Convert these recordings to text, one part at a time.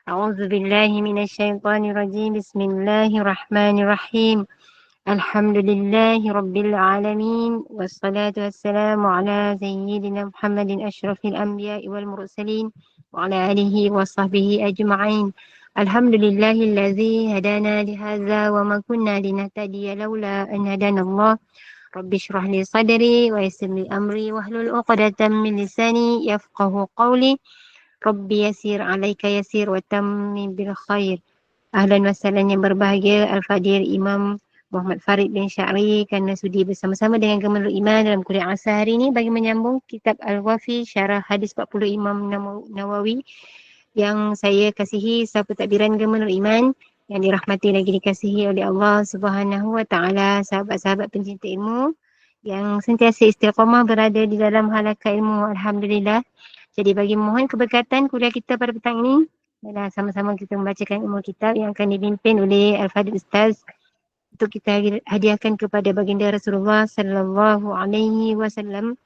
أعوذ بالله من الشيطان الرجيم بسم الله الرحمن الرحيم الحمد لله رب العالمين والصلاة والسلام على سيدنا محمد أشرف الأنبياء والمرسلين وعلى آله وصحبه أجمعين. الحمد لله الذي هدانا لهذا وما كنا لنهتدي لولا أن هدانا الله. رب اشرح لي صدري ويسر لي أمري واحلل عقدة من لساني يفقه قولي. Rabbi yasir alaika yasir wa tammim bil khair. Ahlan wa sahlan yang berbahagia Al-Fadhil Imam Muhammad Farid bin Sya'ri kerana sudi bersama-sama dengan Gemelul Iman dalam kuliah asar hari ini bagi menyambung kitab Al-Wafi Syarah Hadis 40 Imam Nawawi yang saya kasihi sahabat takbiran Gemelul Iman yang dirahmati lagi dikasihi oleh Allah Subhanahu wa taala, sahabat-sahabat pencinta ilmu yang sentiasa istiqamah berada di dalam halaqah ilmu, alhamdulillah. Jadi bagi mohon keberkatan kuliah kita pada petang ini, adalah sama-sama kita membacakan ilmu kitab yang akan dipimpin oleh Al-Fadhil Ustaz untuk kita hadiahkan kepada baginda Rasulullah sallallahu alaihi wasallam,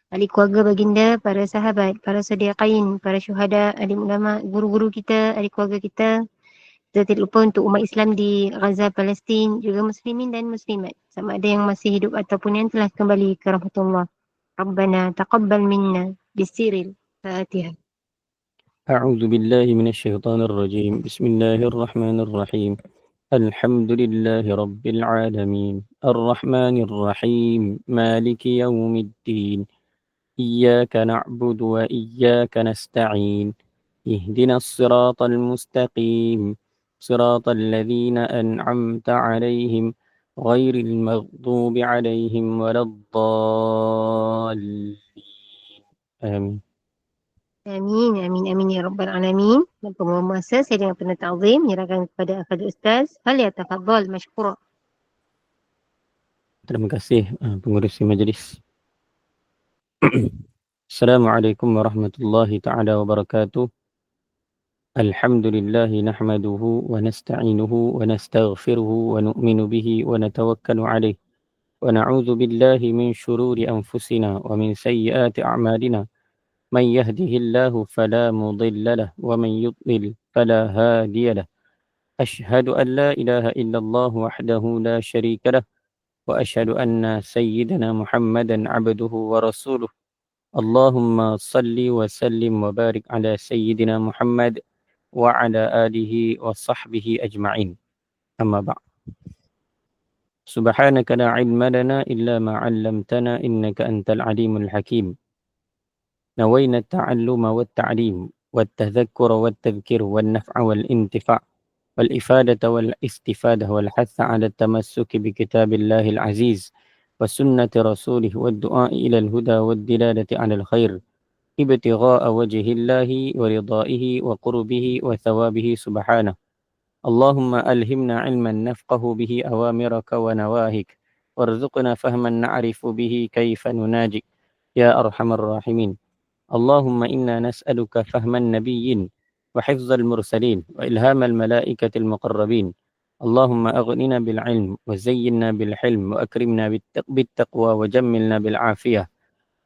ahli keluarga baginda, para sahabat, para sediqain, para syuhada, alim ulama, guru-guru kita, ahli keluarga kita. Kita tidak lupa untuk umat Islam di Gaza, Palestin, juga muslimin dan muslimat, sama ada yang masih hidup ataupun yang telah kembali ke rahmatullah. Rabbana taqabbal minna bisiril Fatihah. أعوذ بالله من الشيطان الرجيم بسم الله الرحمن الرحيم الحمد لله رب العالمين الرحمن الرحيم مالك يوم الدين إياك نعبد وإياك نستعين اهدنا الصراط المستقيم صراط الذين أنعمت عليهم غير المغضوب عليهم ولا الضالين آمين. Amin, amin, amin ya rabbal alamin. Dan pengumuman masa saya dengan penuh ta'zim menyerahkan kepada Al-Fadhil Ustaz. Hal ya tafadhal mashkura. Terima kasih pengurusi majlis. Assalamualaikum warahmatullahi ta'ala wabarakatuh. Alhamdulillah nahmaduhu wa nasta'inuhu wa nastaghfiruhu wa nu'minu bihi wa natawakkalu alaih. Wa na'udzu billahi min syururi anfusina wa min sayyiati a'malina. Man yahdihillahu fala mudilla lah wa man yudlil fala hadiya lah. Ashhadu an la ilaha illallah wahdahu la syarika lah wa ashhadu anna sayyidana Muhammadan abduhu wa rasuluh. Allahumma salli wa sallim wa barik ala sayyidina Muhammad wa ala alihi wa sahbihi ajma'in. Amma ba'd. Subhanaka la ilma lana illa ma 'allamtana innaka antal alimul hakim. نوينا التعلم والتعليم والتذكر والتذكير والنفع والانتفاع والإفادة والاستفادة والحث على التمسك بكتاب الله العزيز وسنة رسوله والدعاء إلى الهدى والدلالة على الخير ابتغاء وجه الله ورضائه وقربه وثوابه سبحانه. اللهم ألهمنا علما نفقه به أوامرك ونواهك وارزقنا فهما نعرف به كيف نناجي يا أرحم الراحمين. اللهم إنا نسألك فهم النبيين وحفظ المرسلين وإلهام الملائكة المقربين. اللهم أغننا بالعلم وزينا بالحلم وأكرمنا بالتقوى وجملنا بالعافية.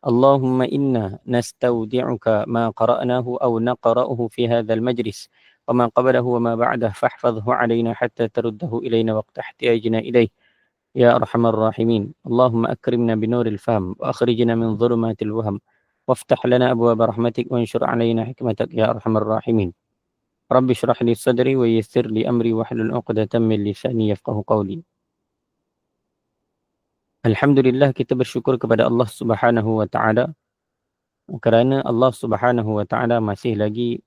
اللهم إنا نستودعك ما قرأناه أو نقرأه في هذا المجلس وما قبله وما بعده فاحفظه علينا حتى ترده إلينا وقت احتياجنا إليه يا أرحم الراحمين. اللهم أكرمنا بنور الفهم وأخرجنا من ظلمات الوهم وافتح لنا أبواب رحمتك وانشر علينا حكمتك يا أرحم الراحمين. رب اشرح لي صدري ويسر لي أمري واحلل عقدة من لساني يفقه قولي. Alhamdulillah, kita bersyukur kepada Allah Subhanahu wa taala kerana Allah Subhanahu wa taala masih lagi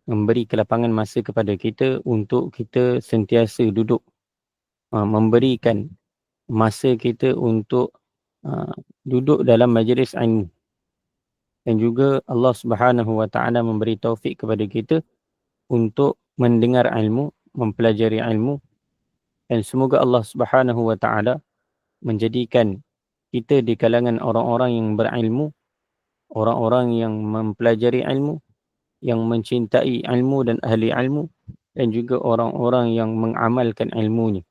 memberi kelapangan masa kepada kita untuk kita sentiasa duduk memberikan masa kita untuk duduk dalam majlis ilmu. Dan juga Allah Subhanahu wa taala memberi taufik kepada kita untuk mendengar ilmu, mempelajari ilmu, dan semoga Allah Subhanahu wa taala menjadikan kita di kalangan orang-orang yang berilmu, orang-orang yang mempelajari ilmu, yang mencintai ilmu dan ahli ilmu, dan juga orang-orang yang mengamalkan ilmunya,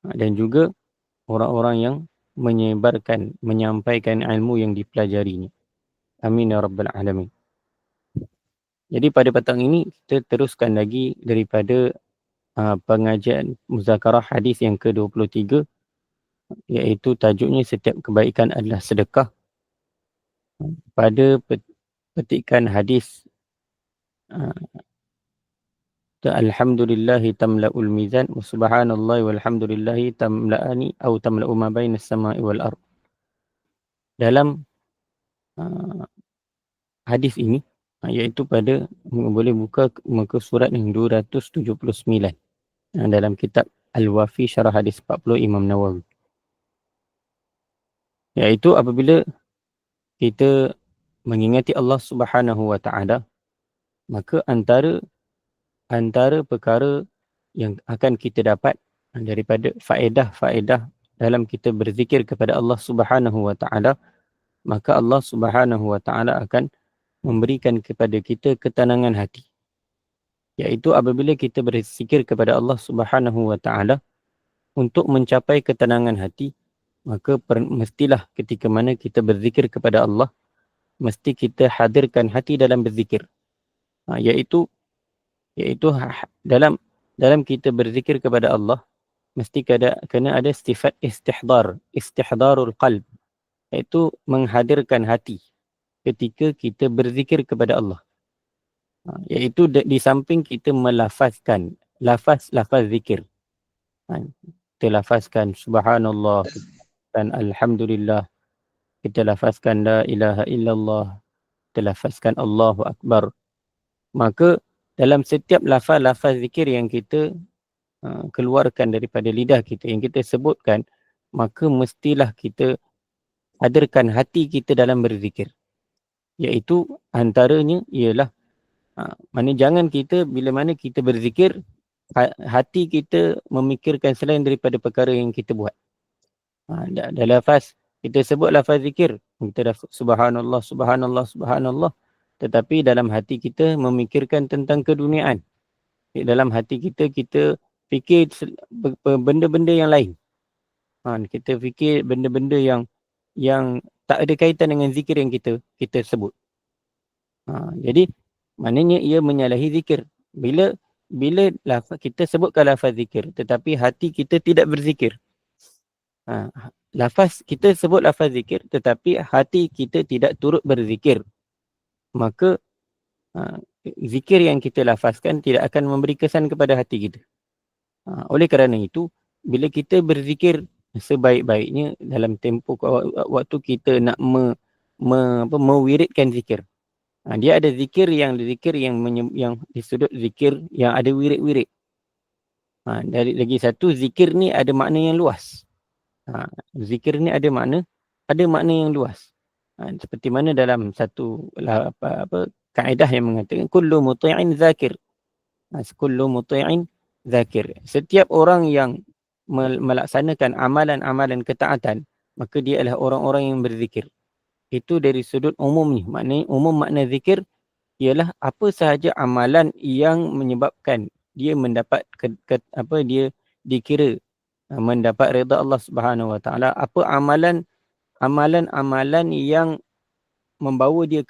dan juga orang-orang yang menyebarkan, menyampaikan ilmu yang dipelajarinya. Amin ya rabbal alamin. Jadi pada petang ini kita teruskan lagi daripada pengajian muzakarah hadis yang ke-23, iaitu tajuknya setiap kebaikan adalah sedekah. Pada petikan hadis alhamdulillahi tamla'ul mizan wa subhanallahi walhamdulillahi tamla'ani atau tamla'u ma bainas sama'i wal ard. Dalam hadis ini, iaitu pada boleh buka muka surat yang 279 dalam kitab Al-Wafi Syarah Hadis 40 Imam Nawawi. Iaitu apabila kita mengingati Allah Subhanahu wa taala, maka antara perkara yang akan kita dapat daripada faedah-faedah dalam kita berzikir kepada Allah Subhanahu wa taala, maka Allah Subhanahu wa taala akan memberikan kepada kita ketenangan hati. Iaitu apabila kita berzikir kepada Allah Subhanahu wa taala untuk mencapai ketenangan hati, maka mestilah ketika mana kita berzikir kepada Allah, mesti kita hadirkan hati dalam berzikir. Iaitu dalam kita berzikir kepada Allah, mesti kena ada sifat istihdarul qalb, iaitu menghadirkan hati ketika kita berzikir kepada Allah. Iaitu di samping kita melafazkan lafaz zikir. Kita lafazkan subhanallah dan alhamdulillah, kita lafazkan la ilaha illallah, kita lafazkan Allahu akbar. Maka dalam setiap lafaz zikir yang kita keluarkan daripada lidah kita, yang kita sebutkan, maka mestilah kita hadirkan hati kita dalam berzikir. Iaitu antaranya ialah mana jangan kita bila mana kita berzikir, hati kita memikirkan selain daripada perkara yang kita buat. Dah lafaz, kita sebut lafaz zikir, kita dah subhanallah, subhanallah, subhanallah, tetapi dalam hati kita memikirkan tentang keduniaan. Dalam hati kita fikir benda-benda yang lain. Kita fikir benda-benda yang tak ada kaitan dengan zikir yang kita sebut. Jadi maknanya ia menyalahi zikir. Bila kita sebutkan lafaz zikir tetapi hati kita tidak berzikir. Kita sebut lafaz zikir tetapi hati kita tidak turut berzikir, maka zikir yang kita lafazkan tidak akan memberi kesan kepada hati kita. Oleh kerana itu, bila kita berzikir sebaik-baiknya dalam tempoh waktu kita nak mewiridkan zikir. Dia ada zikir yang di sudut zikir yang ada wirid-wirid. Dari lagi satu, zikir ni ada makna yang luas. Zikir ni ada makna yang luas. Seperti mana dalam satu kaedah yang mengatakan kullu muti'in zakir. Kullu muti'in zakir. Setiap orang yang melaksanakan amalan-amalan ketaatan, maka dia adalah orang-orang yang berzikir. Itu dari sudut umumnya. Maknanya umum makna zikir ialah apa sahaja amalan yang menyebabkan dia mendapat dia dikira mendapat redha Allah Subhanahu wa taala. Apa amalan yang membawa dia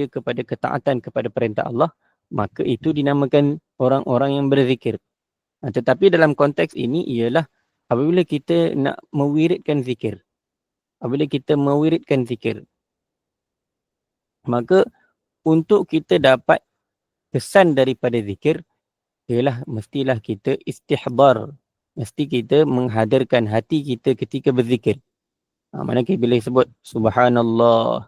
kepada ketaatan kepada perintah Allah, maka itu dinamakan orang-orang yang berzikir. Tetapi dalam konteks ini ialah apabila kita nak mewiridkan zikir. Maka untuk kita dapat kesan daripada zikir ialah mestilah kita istihdar. Mesti kita menghadirkan hati kita ketika berzikir. Manakala bila sebut subhanallah,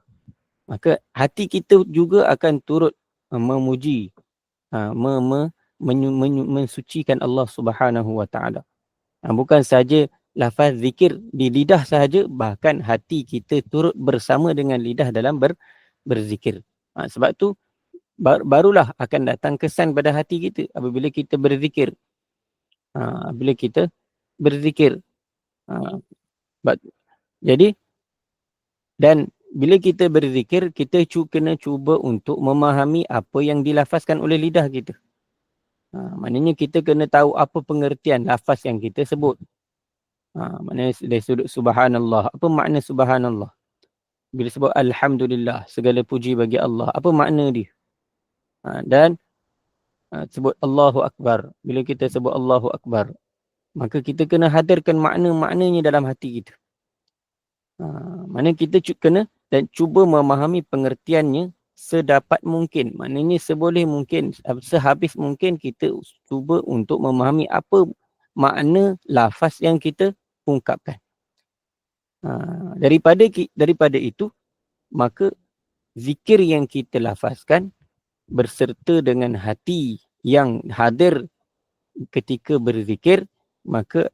maka hati kita juga akan turut memuji, mensucikan Allah Subhanahu wa taala. Bukan sahaja lafaz zikir di lidah sahaja, bahkan hati kita turut bersama dengan lidah dalam berzikir. Sebab tu barulah akan datang kesan pada hati kita apabila kita berzikir. Jadi dan bila kita berzikir, kita kena cuba untuk memahami apa yang dilafazkan oleh lidah kita. Maknanya kita kena tahu apa pengertian lafaz yang kita sebut. Maknanya dari sudut subhanallah, apa makna subhanallah? Bila sebut alhamdulillah, segala puji bagi Allah, apa makna dia? Dan sebut Allahu Akbar. Bila kita sebut Allahu Akbar, maka kita kena hadirkan makna-maknanya dalam hati kita. Mana kita kena dan cuba memahami pengertiannya sedapat mungkin. Maknanya seboleh mungkin, sehabis mungkin kita cuba untuk memahami apa makna lafaz yang kita ungkapkan. Daripada itu, maka zikir yang kita lafazkan berserta dengan hati yang hadir ketika berzikir, maka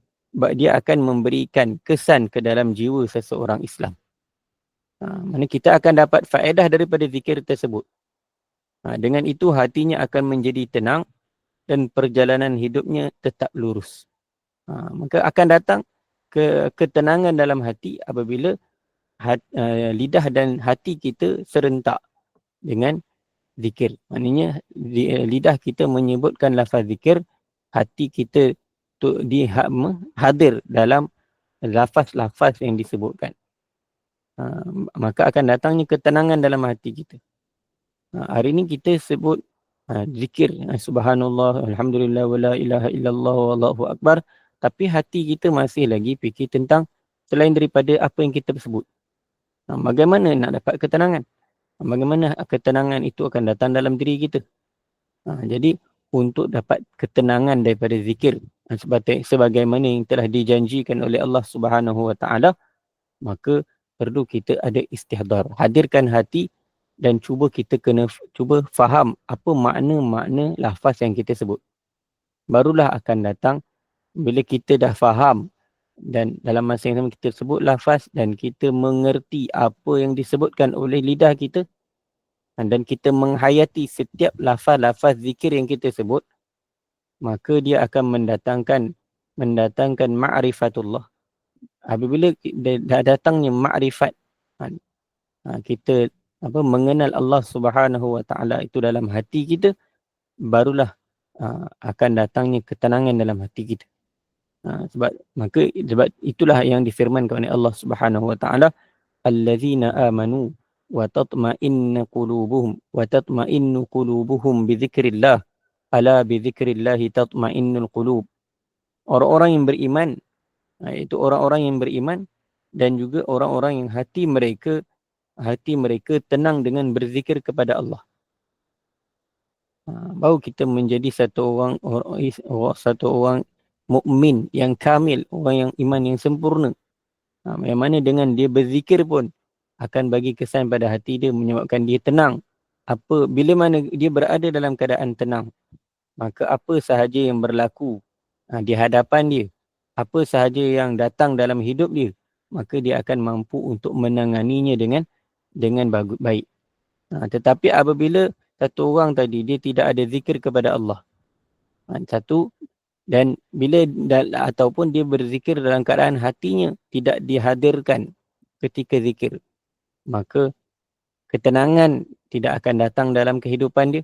dia akan memberikan kesan ke dalam jiwa seseorang Islam. Mana kita akan dapat faedah daripada zikir tersebut. Dengan itu hatinya akan menjadi tenang dan perjalanan hidupnya tetap lurus. Maka akan datang ketenangan dalam hati apabila lidah dan hati kita serentak dengan zikir. Maknanya lidah kita menyebutkan lafaz zikir, hati kita hadir dalam lafaz-lafaz yang disebutkan. Maka akan datangnya ketenangan dalam hati kita. Hari ini kita sebut zikir, subhanallah, alhamdulillah, wa la ilaha illallah, wallahu akbar. Tapi hati kita masih lagi fikir tentang selain daripada apa yang kita sebut. Bagaimana nak dapat ketenangan? Bagaimana ketenangan itu akan datang dalam diri kita? Jadi untuk dapat ketenangan daripada zikir, sebagaimana yang telah dijanjikan oleh Allah Subhanahu Wa Taala, maka perlu kita ada istihdar. Hadirkan hati dan kita kena cuba faham apa makna-makna lafaz yang kita sebut. Barulah akan datang bila kita dah faham dan dalam masa yang sama kita sebut lafaz dan kita mengerti apa yang disebutkan oleh lidah kita dan kita menghayati setiap lafaz-lafaz zikir yang kita sebut, maka dia akan mendatangkan ma'rifatullah. Apabila dah datangnya ma'rifat, kita mengenal Allah Subhanahu Wa Taala itu dalam hati kita, barulah akan datangnya ketenangan dalam hati kita. Sebab itulah yang difirmankan oleh Allah Subhanahu Wa Taala, allazina amanu wa tatma'innu qulubuhum bi dzikrillah, ala bi dzikrillah tatma'innul qulub. Orang-orang yang beriman, itu orang-orang yang beriman dan juga orang-orang yang hati mereka tenang dengan berzikir kepada Allah. Baru kita menjadi satu orang mukmin yang kamil, orang yang iman yang sempurna. Yang mana dengan dia berzikir pun akan bagi kesan pada hati dia, menyebabkan dia tenang. Bila mana dia berada dalam keadaan tenang, maka apa sahaja yang berlaku di hadapan dia, apa sahaja yang datang dalam hidup dia, maka dia akan mampu untuk menanganinya dengan baik. Tetapi apabila satu orang tadi dia tidak ada zikir kepada Allah, dan bila ataupun dia berzikir dalam keadaan hatinya tidak dihadirkan ketika zikir, maka ketenangan tidak akan datang dalam kehidupan dia,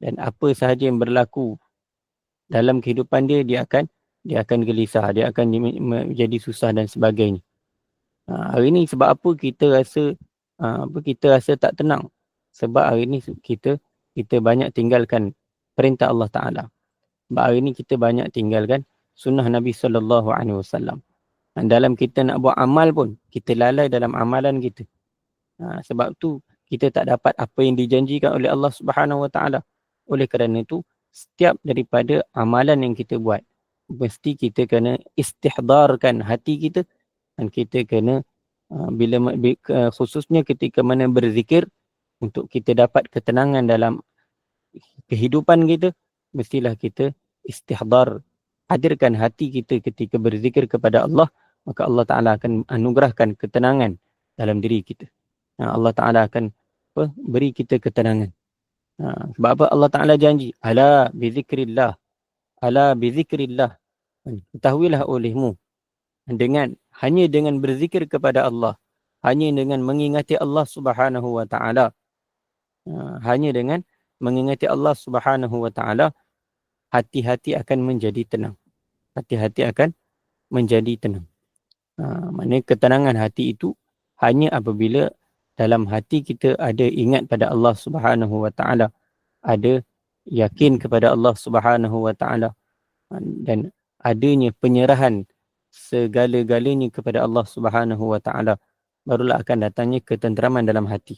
dan apa sahaja yang berlaku dalam kehidupan dia, dia akan gelisah, dia akan menjadi susah dan sebagainya. Hari ini sebab apa kita rasa tak tenang? Sebab hari ini kita banyak tinggalkan perintah Allah Ta'ala. Sebab hari ini kita banyak tinggalkan sunnah Nabi SAW. Dalam kita nak buat amal pun, kita lalai dalam amalan kita. Sebab tu kita tak dapat apa yang dijanjikan oleh Allah Subhanahu Wa Taala. Oleh kerana itu, setiap daripada amalan yang kita buat, mesti kita kena istihdarkan hati kita, dan kita kena khususnya ketika mana berzikir, untuk kita dapat ketenangan dalam kehidupan kita, mestilah kita istihdar, hadirkan hati kita ketika berzikir kepada Allah, maka Allah Ta'ala akan anugerahkan ketenangan dalam diri kita. Allah Ta'ala akan beri kita ketenangan. Sebab apa? Allah Ta'ala janji, ala bizikrillah, ketahuilah olehmu, hanya dengan berzikir kepada Allah, hanya dengan mengingati Allah Subhanahu Wa Ta'ala, hanya dengan mengingati Allah Subhanahu Wa Ta'ala, hati-hati akan menjadi tenang. Hati-hati akan menjadi tenang. Maknanya ketenangan hati itu hanya apabila dalam hati kita ada ingat pada Allah Subhanahu Wa Ta'ala, ada yakin kepada Allah Subhanahu wa taala, dan adanya penyerahan segala-galanya kepada Allah Subhanahu wa taala, barulah akan datangnya ketenteraman dalam hati.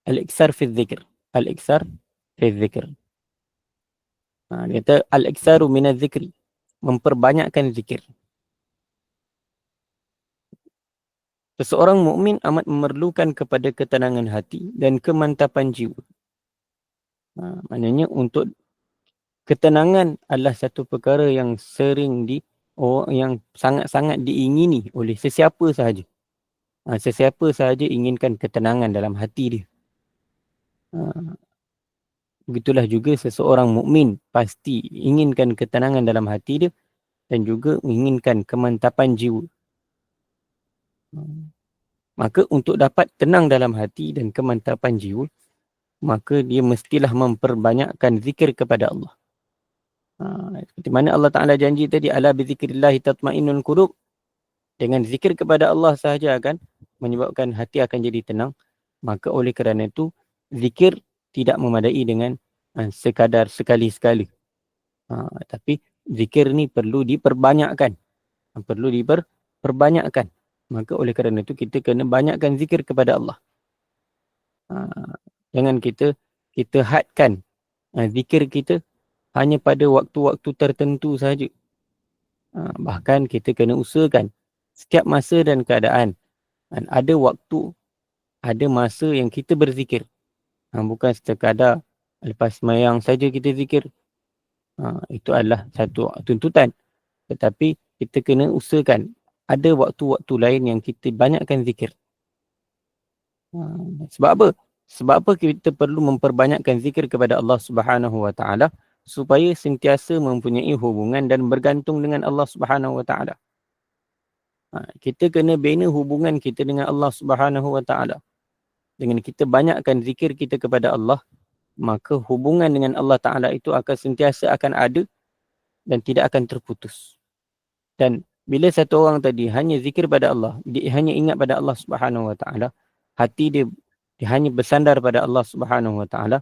Al-iksar fi dzikr. Al-iksar fi dzikr. Dia kata al-iksaru min dzikri, memperbanyakkan zikir. Seseorang mukmin amat memerlukan kepada ketenangan hati dan kemantapan jiwa. Maknanya untuk ketenangan adalah satu perkara yang sering yang sangat-sangat diingini oleh sesiapa sahaja. Sesiapa sahaja inginkan ketenangan dalam hati dia. Begitulah juga seseorang mukmin pasti inginkan ketenangan dalam hati dia dan juga menginginkan kemantapan jiwa. Maka untuk dapat tenang dalam hati dan kemantapan jiwa, maka dia mestilah memperbanyakkan zikir kepada Allah. Seperti mana Allah Ta'ala janji tadi, ala bizikrillahi tatma'innul qulub. Dengan zikir kepada Allah sahaja akan menyebabkan hati akan jadi tenang. Maka oleh kerana itu, zikir tidak memadai dengan sekadar sekali-sekali. Tapi zikir ni perlu diperbanyakkan. Perlu diperbanyakkan. Maka oleh kerana itu kita kena banyakkan zikir kepada Allah. Jangan kita hadkan zikir kita hanya pada waktu-waktu tertentu sahaja. Bahkan kita kena usahakan setiap masa dan keadaan. Ada waktu, ada masa yang kita berzikir. Bukan sekadar lepas sembahyang saja kita zikir. Itu adalah satu tuntutan. Tetapi kita kena usahakan ada waktu-waktu lain yang kita banyakkan zikir. Sebab apa? Sebab apa kita perlu memperbanyakkan zikir kepada Allah Subhanahu wa taala, supaya sentiasa mempunyai hubungan dan bergantung dengan Allah Subhanahu wa taala. Kita kena bina hubungan kita dengan Allah Subhanahu wa taala. Dengan kita banyakkan zikir kita kepada Allah, maka hubungan dengan Allah Taala itu akan sentiasa akan ada dan tidak akan terputus. Dan bila satu orang tadi hanya zikir pada Allah, dia hanya ingat pada Allah Subhanahu wa taala, hati dia hanya bersandar pada Allah Subhanahu wa taala,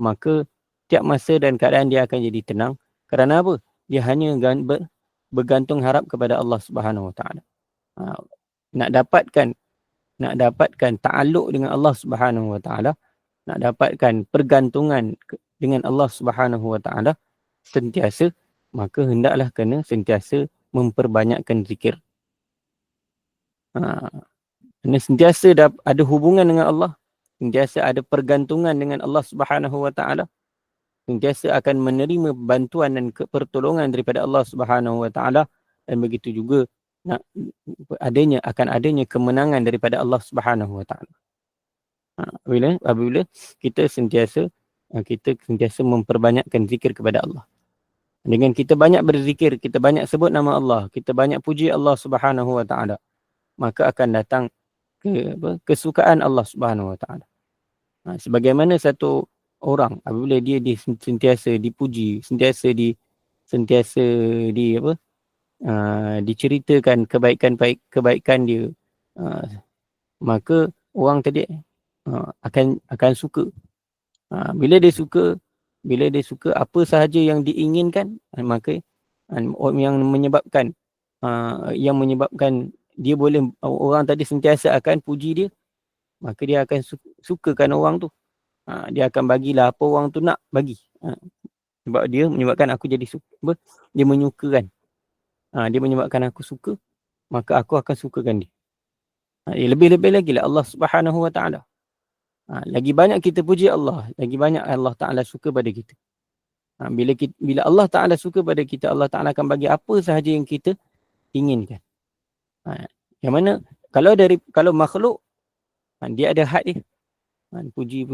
maka tiap masa dan keadaan dia akan jadi tenang. Kerana apa? Dia hanya bergantung harap kepada Allah Subhanahu wa taala. Nak dapatkan ta'alluq dengan Allah Subhanahu wa taala, nak dapatkan pergantungan dengan Allah Subhanahu wa taala sentiasa, maka hendaklah kena sentiasa memperbanyakkan zikir. Kena sentiasa ada hubungan dengan Allah, sentiasa ada pergantungan dengan Allah Subhanahu wa taala, sentiasa akan menerima bantuan dan pertolongan daripada Allah Subhanahu wa taala, dan begitu juga akan adanya kemenangan daripada Allah Subhanahu wa taala. Apabila kita sentiasa memperbanyakkan zikir kepada Allah. Dengan kita banyak berzikir, kita banyak sebut nama Allah, kita banyak puji Allah Subhanahu wa taala, maka akan datang kesukaan Allah Subhanahu wa taala. Sebagaimana satu orang apabila dia sentiasa dipuji, sentiasa diceritakan kebaikan dia, maka orang tadi akan suka. Bila dia suka apa sahaja yang diinginkan, maka yang menyebabkan dia boleh, orang tadi sentiasa akan puji dia, maka dia akan sukakan orang tu. Dia akan bagilah apa orang tu nak bagi. Sebab dia menyebabkan aku jadi suka, dia menyukakan. Dia menyebabkan aku suka, maka aku akan sukakan dia. Lebih-lebih lagi lah Allah Subhanahu wa taala. Lagi banyak kita puji Allah, lagi banyak Allah Ta'ala suka pada kita. Bila Allah Ta'ala suka pada kita, Allah Ta'ala akan bagi apa sahaja yang kita inginkan. Yang mana kalau makhluk, dia ada had dia. Puji.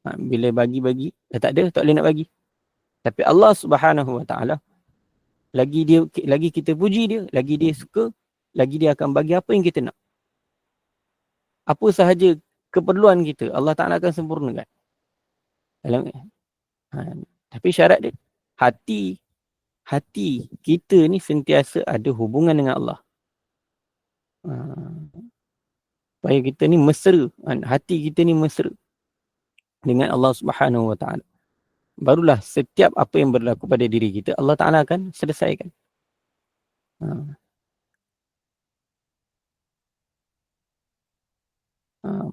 Bila bagi, tak boleh nak bagi. Tapi Allah Subhanahu wa taala, lagi kita puji dia, lagi dia suka, lagi dia akan bagi apa yang kita nak. Apa sahaja keperluan kita, Allah Ta'ala akan sempurnakan. Tapi syarat dia, hati kita ni sentiasa ada hubungan dengan Allah. Supaya kita ni mesra, hati kita ni mesra dengan Allah Subhanahu Wa Taala. Barulah setiap apa yang berlaku pada diri kita, Allah Ta'ala akan selesaikan.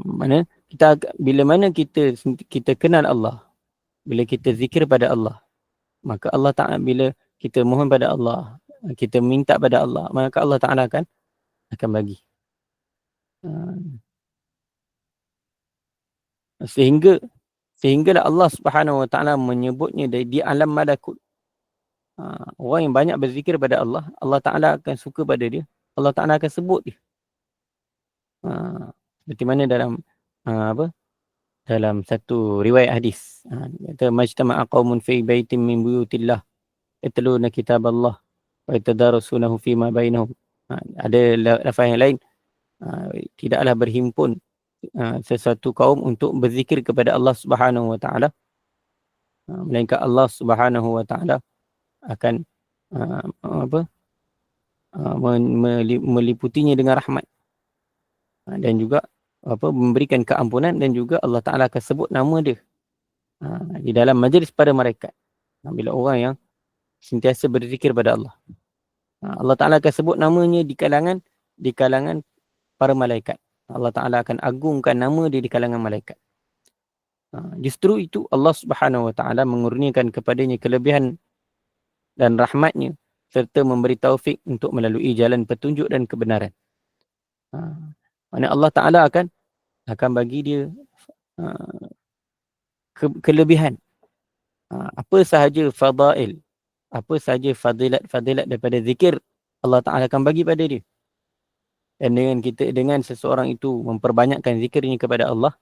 Mana bila mana kita kenal Allah, bila kita zikir pada Allah, maka Allah Ta'ala, bila kita mohon pada Allah, kita minta pada Allah, maka Allah Ta'ala akan bagi. Sehinggalah Allah Subhanahu Wa Ta'ala menyebutnya di alam malakut. Orang yang banyak berzikir pada Allah, Allah Ta'ala akan suka pada dia. Allah Ta'ala akan sebut dia. Seperti mana dalam dalam satu riwayat hadis. Kata majtama'a qaumun fi baitin min buyutillah yatluna kitaballah wa yatadarasunahu fima bainahum. Ada lafaz yang lain, tidaklah berhimpun sesuatu kaum untuk berzikir kepada Allah Subhanahu Wa Ta'ala, melainkan Allah Subhanahu Wa Ta'ala akan meliputinya dengan rahmat, dan juga memberikan keampunan, dan juga Allah Ta'ala akan sebut nama dia di dalam majlis para malaikat. Bila orang yang sentiasa berzikir pada Allah, Allah Ta'ala akan sebut namanya di kalangan para malaikat. Allah Ta'ala akan agungkan nama dia di kalangan malaikat. Justru itu Allah Subhanahu Wa Ta'ala mengurniakan kepadanya kelebihan dan rahmatnya, serta memberi taufik untuk melalui jalan petunjuk dan kebenaran. Mana Allah Ta'ala akan bagi dia kelebihan. Apa sahaja fadail, apa sahaja fadilat daripada zikir, Allah Ta'ala akan bagi pada dia. Dan dengan seseorang itu memperbanyakkan zikirnya kepada Allah,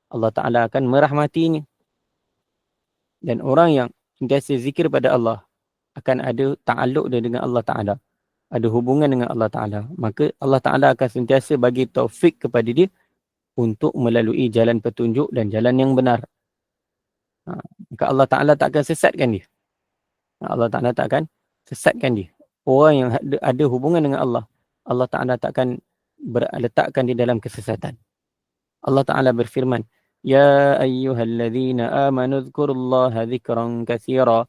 Allah Ta'ala akan merahmatinya. Dan orang yang sentiasa zikir pada Allah akan ada ta'alluq dia dengan Allah Ta'ala, ada hubungan dengan Allah Ta'ala. Maka Allah Ta'ala akan sentiasa bagi taufik kepada dia untuk melalui jalan petunjuk dan jalan yang benar. Maka Allah Ta'ala tak akan sesatkan dia. Allah Ta'ala tak akan sesatkan dia. Orang yang ada hubungan dengan Allah, Allah Ta'ala tak akan letakkan dia dalam kesesatan. Allah Ta'ala berfirman, Ya ayyuhalladzina amanu dzkurullaha dzikran katsira.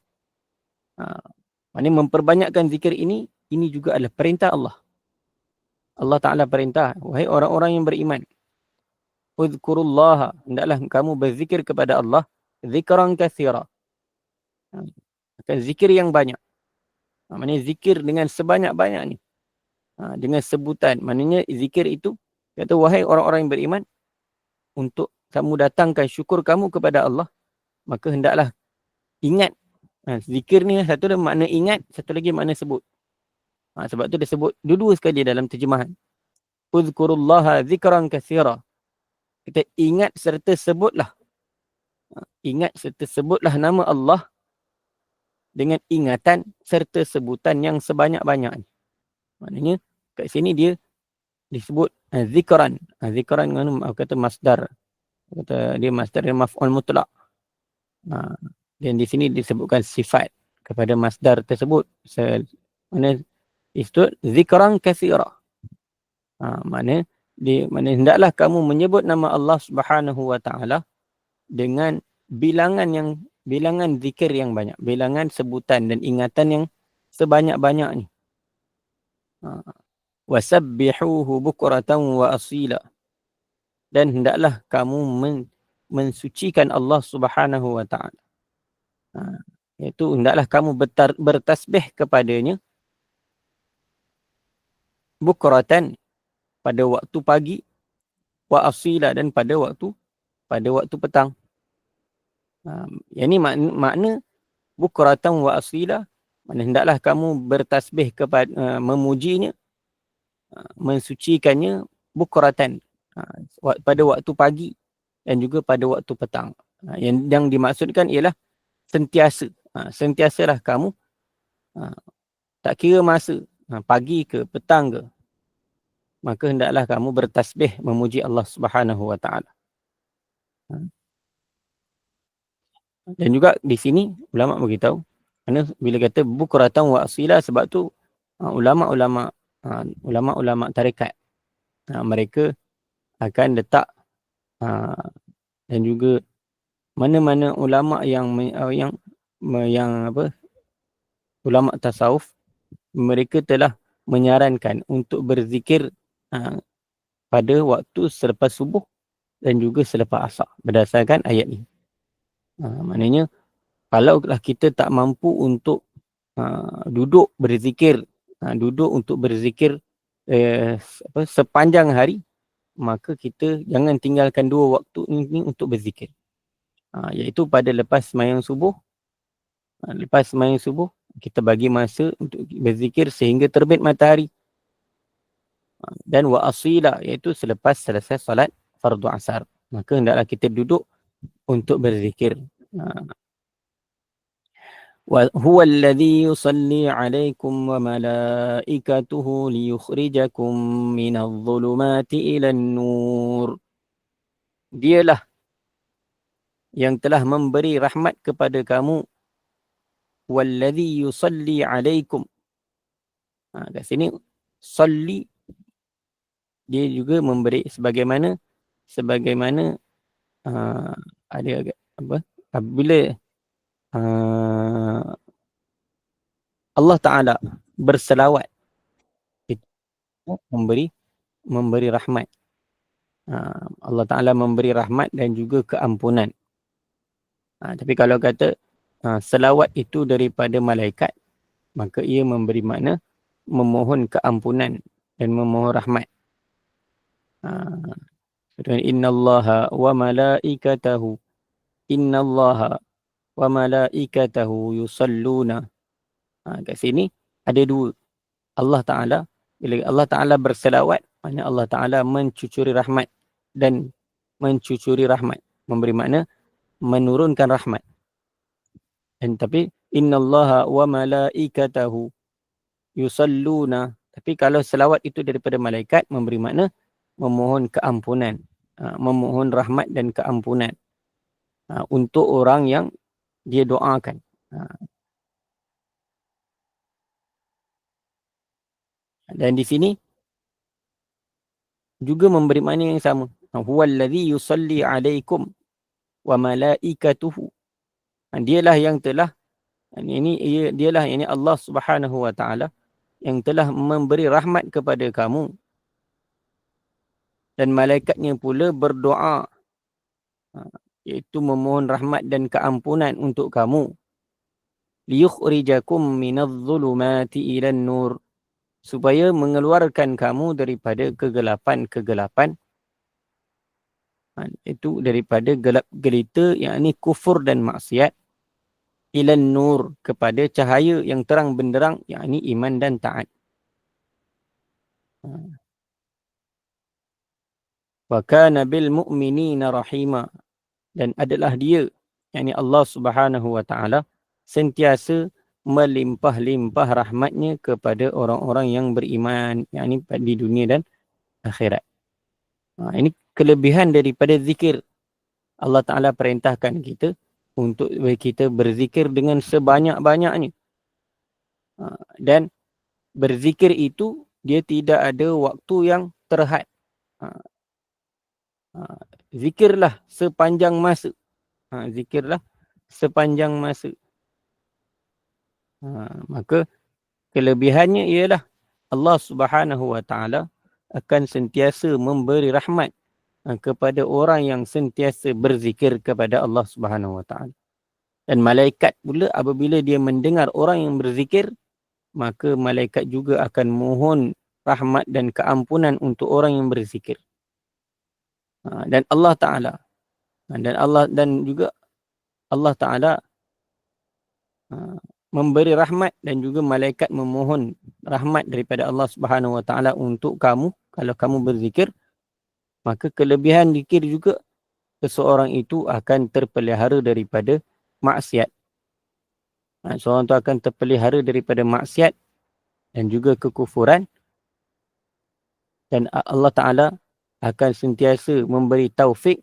Maksudnya memperbanyakkan zikir ini juga adalah perintah Allah. Allah Ta'ala perintah, wahai orang-orang yang beriman, Udzkurullaha, hendaklah kamu berzikir kepada Allah, zikran katsira. Zikir yang banyak. Maksudnya zikir dengan sebanyak-banyak ni. Dengan sebutan. Maknanya zikir itu, kata wahai orang-orang yang beriman, untuk kamu datangkan syukur kamu kepada Allah, maka hendaklah ingat. Zikir ni satu dia makna ingat, satu lagi makna sebut. Sebab tu dia sebut dua-dua sekali dalam terjemahan. Uzkurullaha zikran katsira. Kita ingat serta sebutlah. Ingat serta sebutlah nama Allah dengan ingatan serta sebutan yang sebanyak-banyak. Maknanya kat sini dia disebut zikran. Zikran kata masdar. Kata dia masdar yang maf'ul mutlaq. Dan di sini disebutkan sifat kepada masdar tersebut. Mana itu zikran katsira. Mana hendaklah kamu menyebut nama Allah Subhanahu Wa Ta'ala dengan bilangan zikir yang banyak, bilangan sebutan dan ingatan yang sebanyak-banyak ni. Wasabbihuhu bukratan wa asila. Dan hendaklah kamu mensucikan Allah Subhanahu Wa Ta'ala. Iaitu hendaklah kamu bertasbih kepadanya bukratan, pada waktu pagi, wa asila, dan pada waktu petang. Yang ni makna bukratan wa asila, makna hendaklah kamu bertasbih kepada memujinya, mensucikannya bukratan, pada waktu pagi dan juga pada waktu petang. Yang dimaksudkan ialah sentiasa. Sentiasalah kamu, tak kira masa, pagi ke petang ke, maka hendaklah kamu bertasbih memuji Allah Subhanahu Wa Ta'ala. Dan juga di sini ulama beritahu, kerana bila kata bukratan wa asila, sebab tu ulama-ulama tarekat, mereka akan letak dan juga mana-mana ulama yang ulama tasawuf, mereka telah menyarankan untuk berzikir pada waktu selepas subuh dan juga selepas asar berdasarkan ayat ni. Maknanya kalaulah kita tak mampu untuk duduk berzikir, sepanjang hari, maka kita jangan tinggalkan dua waktu ini untuk berzikir. Iaitu pada lepas sembahyang subuh, kita bagi masa untuk berzikir sehingga terbit matahari. Dan wa asila, iaitu selepas selesai solat fardu asar, maka hendaklah kita duduk untuk berzikir. Wa huwa alladhi yusalli 'alaikum wa malaikatuhu liyukhrijakum minadh dhulumati ilan nur. Dialah yang telah memberi rahmat kepada kamu. Walladhi yusalli 'alaikum. Kat sini salli, dia juga memberi sebagaimana ada apa, apabila Allah Ta'ala berselawat, itu memberi rahmat. Allah Ta'ala memberi rahmat dan juga keampunan. Tapi kalau kata selawat itu daripada malaikat, maka ia memberi makna memohon keampunan dan memohon rahmat. Innallaha wa malaikatahu yusalluna. Kat sini ada dua. Allah Ta'ala, bila Allah Ta'ala berselawat, maknanya Allah Ta'ala mencucuri rahmat dan mencucuri rahmat, memberi makna menurunkan rahmat. Dan tapi innallaha wa malaikatahu yusalluna, tapi kalau selawat itu daripada malaikat, memberi makna memohon keampunan, memohon rahmat dan keampunan untuk orang yang dia doakan. Dan di sini juga memberi makna yang sama. Huwallazi yusalli 'alaikum wa malaikatuhu. Dialah yang telah, dialah ini Allah Subhanahu wa Ta'ala yang telah memberi rahmat kepada kamu, dan malaikatnya pula berdoa, iaitu memohon rahmat dan keampunan untuk kamu. Liyukhrijakum minadh-dhulumati ilan nur, supaya mengeluarkan kamu daripada kegelapan-kegelapan, itu daripada gelap gelita, yakni kufur dan maksiat, ilan nur, kepada cahaya yang terang benderang, yakni iman dan taat. Wa kana bil mu'minina rahima, dan adalah dia, yakni Allah Subhanahu wa Ta'ala, sentiasa melimpah-limpah rahmatnya kepada orang-orang yang beriman, yakni di dunia dan akhirat. Ini kelebihan daripada zikir. Allah Ta'ala perintahkan kita untuk kita berzikir dengan sebanyak-banyaknya. Dan berzikir itu, dia tidak ada waktu yang terhad. Zikirlah sepanjang masa. Zikirlah sepanjang masa. Maka kelebihannya ialah Allah Subhanahu wa Ta'ala akan sentiasa memberi rahmat kepada orang yang sentiasa berzikir kepada Allah Subhanahu wa Ta'ala. Dan malaikat pula apabila dia mendengar orang yang berzikir, maka malaikat juga akan mohon rahmat dan keampunan untuk orang yang berzikir. Dan Allah Ta'ala, dan juga Allah Ta'ala memberi rahmat dan juga malaikat memohon rahmat daripada Allah Subhanahu wa Ta'ala untuk kamu kalau kamu berzikir. Maka kelebihan zikir juga, seseorang itu akan terpelihara daripada maksiat. Seorang itu akan terpelihara daripada maksiat dan juga kekufuran, dan Allah Ta'ala akan sentiasa memberi taufik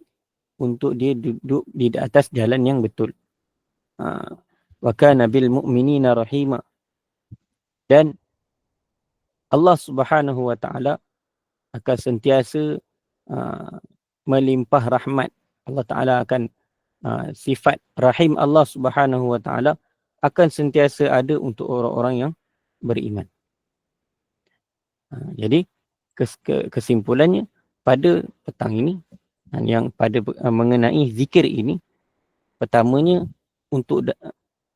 untuk dia duduk di atas jalan yang betul. Wa kana bil mu'minina rahima, dan Allah Subhanahu wa Ta'ala akan sentiasa melimpah rahmat. Allah Ta'ala akan sifat rahim Allah Subhanahu Wa Taala akan sentiasa ada untuk orang-orang yang beriman. Jadi kesimpulannya pada petang ini yang pada mengenai zikir ini, pertamanya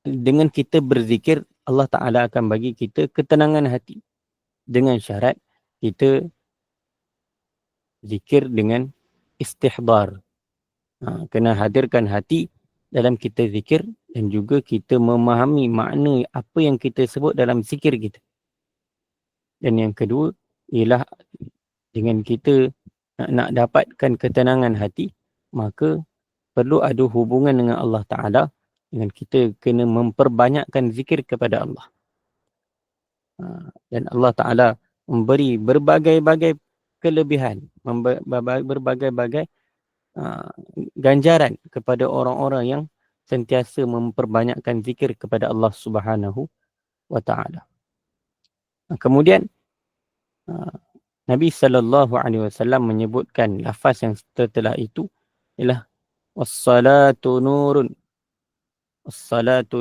dengan kita berzikir, Allah Ta'ala akan bagi kita ketenangan hati dengan syarat kita zikir dengan istihdar. Kena hadirkan hati dalam kita zikir dan juga kita memahami makna apa yang kita sebut dalam zikir kita. Dan yang kedua ialah dengan kita nak dapatkan ketenangan hati, maka perlu ada hubungan dengan Allah Ta'ala, dengan kita kena memperbanyakkan zikir kepada Allah. Dan Allah Ta'ala memberi berbagai-bagai kelebihan, berbagai-bagai ganjaran kepada orang-orang yang sentiasa memperbanyakkan zikir kepada Allah Subhanahu Wa Ta'ala. Kemudian Nabi SAW menyebutkan lafaz yang setelah itu ialah was-salatu nurun. As-salatu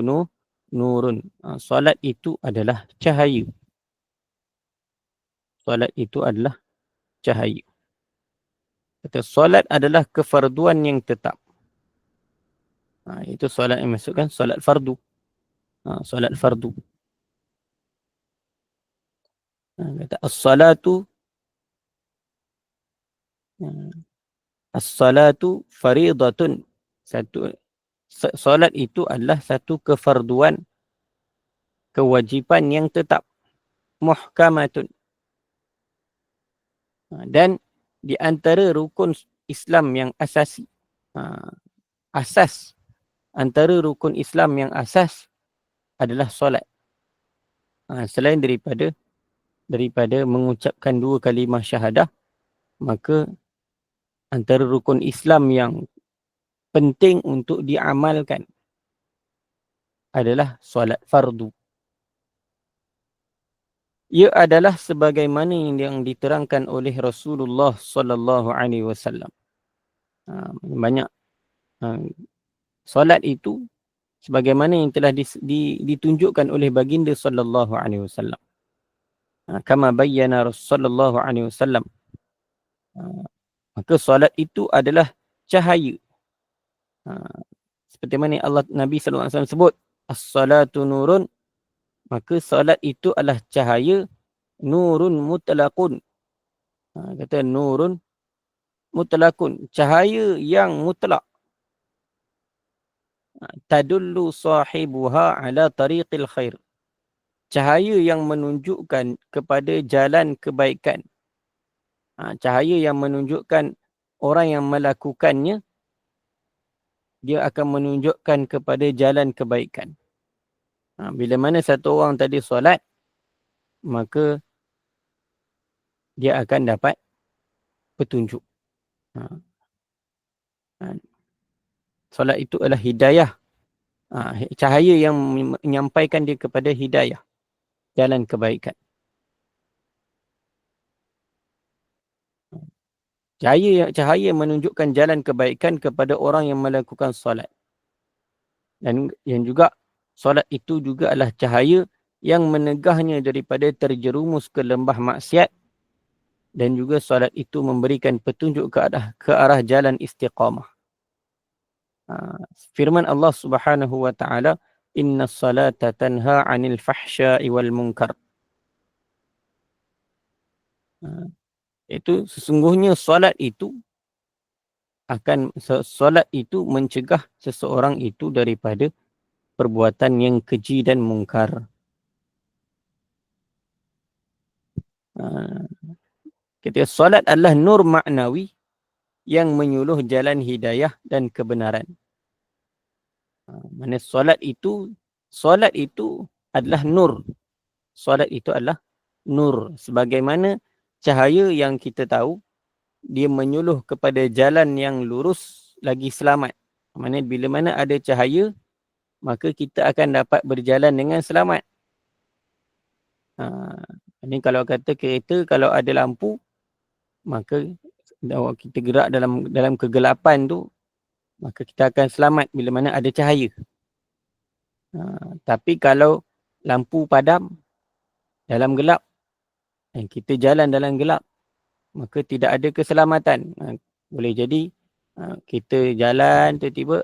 nurun. Salat itu adalah cahaya. Salat itu adalah cahaya. Kata solat adalah kefarduan yang tetap. Itu solat yang masukkan solat fardu. Solat fardu. Kata as-salatu faridatun. Solat itu adalah satu kefarduan, kewajipan yang tetap. Muhkamatun. Dan di antara rukun Islam yang asasi. Asas. Antara rukun Islam yang asas adalah solat. Selain daripada mengucapkan 2 kalimah syahadah, maka antara rukun Islam yang penting untuk diamalkan adalah solat fardu. Ia adalah sebagaimana yang diterangkan oleh Rasulullah sallallahu alaihi wasallam. Banyak solat itu sebagaimana yang telah ditunjukkan oleh baginda sallallahu alaihi wasallam. Kama bayyana Rasulullah sallallahu alaihi wasallam. Maka solat itu adalah cahaya. Seperti mana Nabi sallallahu alaihi wasallam sebut, as-salatu nurun. Maka solat itu adalah cahaya, nurun mutlaqun. Kata nurun mutlaqun, cahaya yang mutlak. Tadullu sahibuha ala tariqil khair. Cahaya yang menunjukkan kepada jalan kebaikan. Cahaya yang menunjukkan orang yang melakukannya, dia akan menunjukkan kepada jalan kebaikan. Bila mana satu orang tadi solat, maka dia akan dapat petunjuk. Solat itu adalah hidayah. Cahaya yang menyampaikan dia kepada hidayah, jalan kebaikan. Cahaya menunjukkan jalan kebaikan kepada orang yang melakukan solat. Dan yang juga solat itu juga adalah cahaya yang menegahnya daripada terjerumus ke lembah maksiat, dan juga solat itu memberikan petunjuk ke arah jalan istiqamah. Firman Allah Subhanahu wa taala, inna salata tanha 'anil fahsya'i wal munkar. Itu sesungguhnya solat itu mencegah seseorang itu daripada perbuatan yang keji dan mungkar. Ketika solat adalah nur maknawi yang menyuluh jalan hidayah dan kebenaran. Mana solat itu adalah nur. Solat itu adalah nur. Sebagaimana cahaya yang kita tahu, dia menyuluh kepada jalan yang lurus lagi selamat. Mana bila mana ada cahaya, maka kita akan dapat berjalan dengan selamat. Ini kalau kata kereta, kalau ada lampu, maka kita gerak dalam kegelapan tu, maka kita akan selamat bila mana ada cahaya. Tapi kalau lampu padam dalam gelap dan kita jalan dalam gelap, maka tidak ada keselamatan. Boleh jadi kita jalan tiba-tiba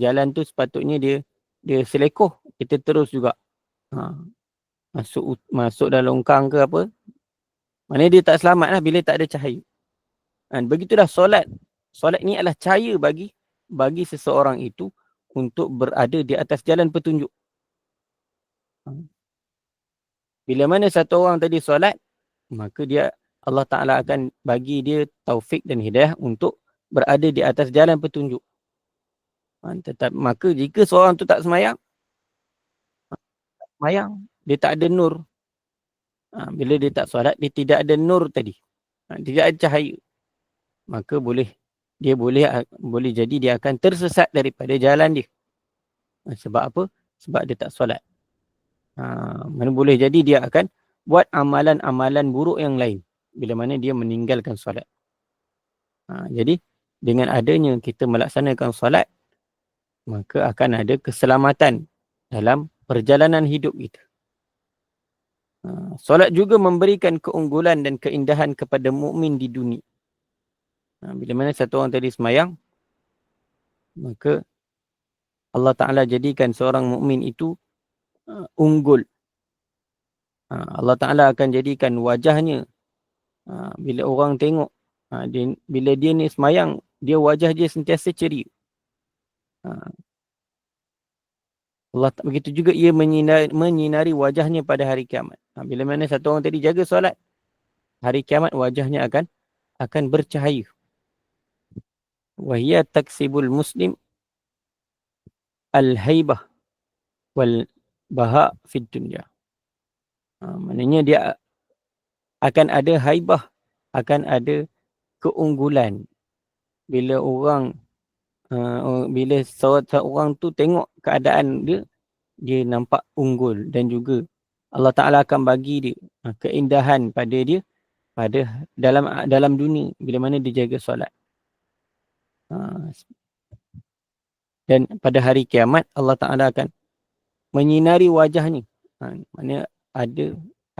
jalan tu sepatutnya dia selekoh, kita terus juga masuk dalam longkang ke apa. Maknanya dia tak selamat lah bila tak ada cahaya. Begitulah solat. Solat ni adalah cahaya bagi seseorang itu untuk berada di atas jalan petunjuk. Bila mana satu orang tadi solat, maka Allah Ta'ala akan bagi dia taufik dan hidayah untuk berada di atas jalan petunjuk. Maka jika seorang tu tak semayang, dia tak ada nur. Bila dia tak solat, dia tidak ada nur tadi. Tidak ada cahaya. Maka boleh jadi dia akan tersesat daripada jalan dia. Sebab apa? Sebab dia tak solat. Mana boleh jadi dia akan buat amalan-amalan buruk yang lain bila mana dia meninggalkan solat. Jadi dengan adanya kita melaksanakan solat, maka akan ada keselamatan dalam perjalanan hidup kita. Solat juga memberikan keunggulan dan keindahan kepada mukmin di dunia. Bila mana satu orang tadi semayang, maka Allah Ta'ala jadikan seorang mukmin itu unggul. Allah Ta'ala akan jadikan wajahnya, bila orang tengok, bila dia ni semayang, dia wajah dia sentiasa ceria. Allah begitu juga ia menyinari wajahnya pada hari kiamat. Bila mana satu orang tadi jaga solat, hari kiamat wajahnya akan bercahaya. Wahia taksibul muslim al-haibah wal baha fid dunya. Maknanya dia akan ada haibah, akan ada keunggulan. Bila seorang tu tengok keadaan dia nampak unggul, dan juga Allah Ta'ala akan bagi dia keindahan pada dia pada dalam dunia bila mana dia jaga solat. Dan pada hari kiamat Allah Ta'ala akan menyinari wajahnya. Maknanya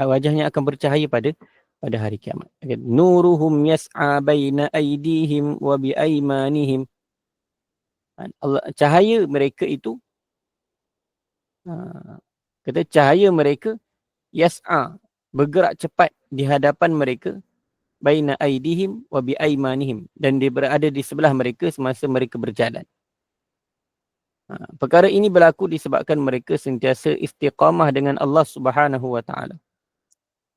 wajahnya akan bercahaya pada hari kiamat. Nuruhum yas'a baina aydihim wa bi aymanihim. Cahaya mereka itu, kata cahaya mereka yas'a, bergerak cepat di hadapan mereka, baina aydihim wa bi aymanihim, dan dia berada di sebelah mereka semasa mereka berjalan. Perkara ini berlaku disebabkan mereka sentiasa istiqamah dengan Allah Subhanahu wa Ta'ala